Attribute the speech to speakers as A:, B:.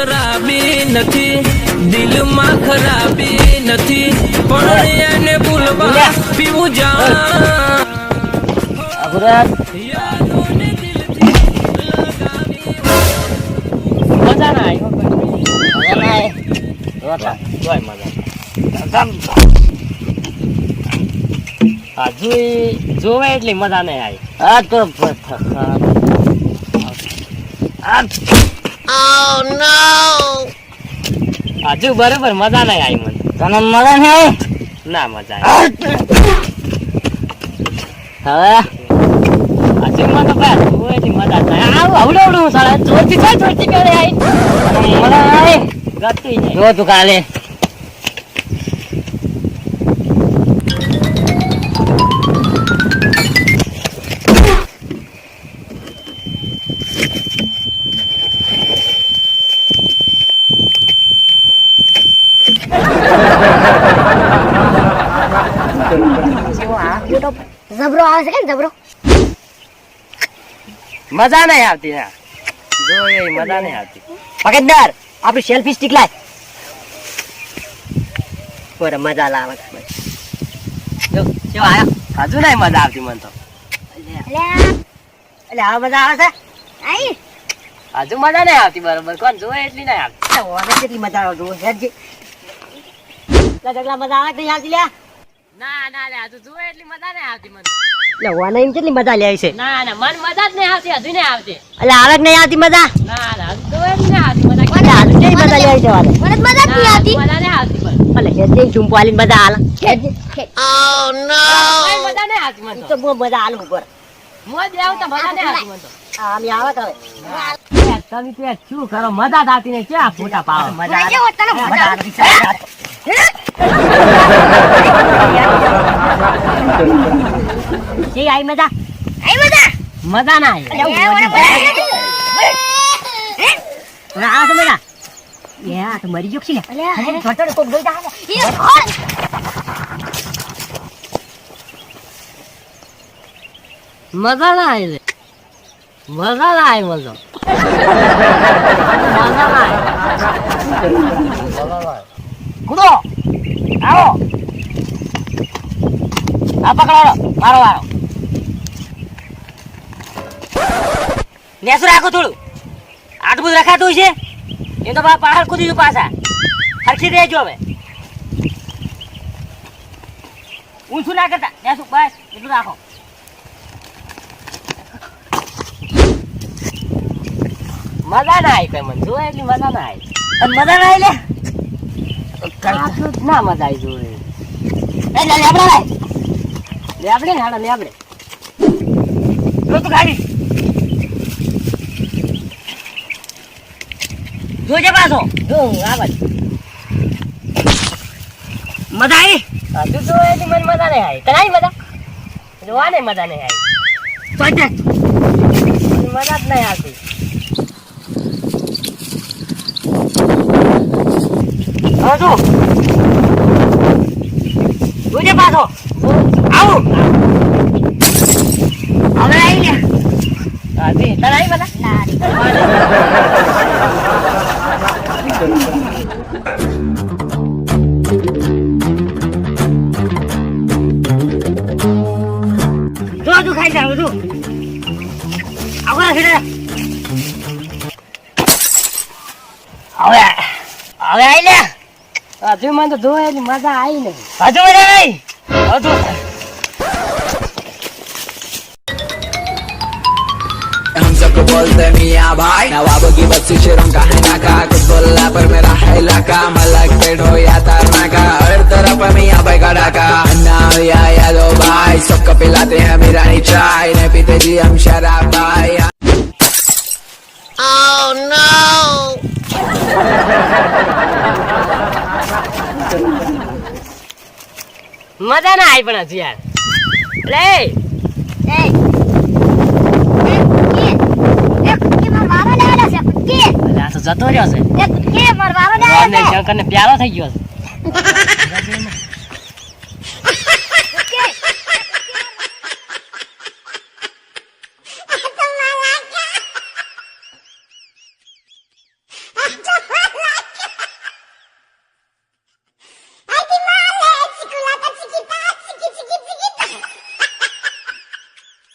A: ખરાબી નથી, દિલમાં ખરાબી નથી, પણ એને ભૂલવા પીવું જા યાદોને દિલથી લગાવી.
B: મજા ના આવી, હજુ જોવે એટલી મજા નહીં આવી. આ તો હજુ બરોબર મજા નહીં આવી મને. તને મજા નહીં આવી? ના મજા આવી. હવે હજુ મને તો ભાઈ જોવે એટલી મજા નહીં. આવું આવડું સારા ચોરથી કરે આવી મજા આવી ગતી નહીં. જો તું કાલે
C: જબરો આવે છે કે જબરો
B: મજા નહીં આવતી. ના જો એ મજા નહીં આવતી.
D: પકડદાર આપણી સેલ્ફી સ્ટિક લાય. પર મજા લાવે. જો કેવો આયો?
B: હજુ નહીં મજા આવતી મને તો.
D: એટલે આ મજા આવે છે.
C: આઈ
B: હજુ મજા નહીં આવતી બરોબર. કોણ જોવે એટલી નહીં આવતી.
D: ઓને કેટલી મજા આવે જો હેડજી. લા મજા આવે તો યાદ લે.
B: ના ના લે હજુ જોવે એટલી મજા નહીં આવતી મને તો.
D: એટલે ઓને એમ કેટલી મજા લે છે.
B: ના ના મન મજા જ નહીં આવતી. હજુ નહીં આવતી.
D: એટલે આવે કે નહીં આવતી મજા?
B: ના ના હજુ જોવે એટલી નહીં આવતી મજા.
D: એટલે હાલ કેવી મજા લે છે વાલે.
C: મને મજા જ નહીં આવતી.
B: મજા નહીં આવતી પણ.
D: એટલે હેડજી ઝુંપો આલીને મજા હાલ. હેડજી
C: Oh no
B: કઈ મજા નહીં આવતી મને
D: તો
B: તો.
D: બહુ મજા હાલ ઉપર.
B: મોજ આવ તો મજા નહીં આવતી મને તો.
D: આમ આવે તો હવે.
B: તમે તો શું કરો મજા જ આવતી નહીં. ક્યાં ફોટા પાડો.
D: મજા આવે.
C: કેવો તને મજા આવે?
D: કે આઈ મજા?
C: આઈ મજા
B: મજા ના આવી.
D: આ તો મજા. એ આ તો મરી ગયો છે ને.
C: અલ્યા
D: છોટો કોક દોઈ જાય.
C: એ ખોલ
B: મજા ના આવી. મજા ના આવી મને તો. મજા ના આવી.
D: કૂદો આવો. આ પકડો મારો વારો. નેસું રાખો થોડું. આટલું બધું રખાતું છે એમ તો પહાડ કૂદી દઉં પાછા. હરખી રહેજો હવે. ઊંચું ના કરતા નેસું બસ એટલું રાખો.
B: મજા ના આવી કઈ મને. જોવે એટલી મજા ના આવી.
D: મજા ના આવી લે.
B: આટલું જ ના મજા આવી જોવે.
D: એટલે લેબડા લાય.
B: લેબડે ને હાડા લેબડે.
D: જો તું ગાડી જોજે પાછો.
B: જો આ બાજુ.
D: મજા આવી.
B: હજુ જોવે એટલી મને મજા નહીં આવી. તને આવી મજા? જોવાને મજા નહીં આવી.
D: તો જ
B: મજા જ નહીં આવતી.
D: હવે જો જોજે પાછો. આવું હવે આવી લે.
B: હાજી તને આવી મજા?
D: જો તું ખાઈ જાવ તું. આગળ ફેરે. હવે આવી લે.
B: હજુ મને તો જોવે એટલી મજા આવી નહીં.
D: હજુ મજા નહીં. હજુ
A: हम सबको बोलते मियाँ भाई, नवाबों की बस्ती शेरों का है नाका, कुछ बोला पर मेरा है इलाका, मलक पेट हो या तारना का, हर तरफ मियाँ भाई का डाका, अन्ना या यादो भाई, सबको पिलाते हैं मीरानी चाय, ने पीते जी हम शराब भाई. Oh no!
B: મજા ના આવી પણ હજુ યાર. લે
C: મારો લેવાના છે કે
B: આ તો જતો રહ્યો છે.
C: કે મારો વારો
B: શંકર ને પ્યારો થઈ ગયો છે.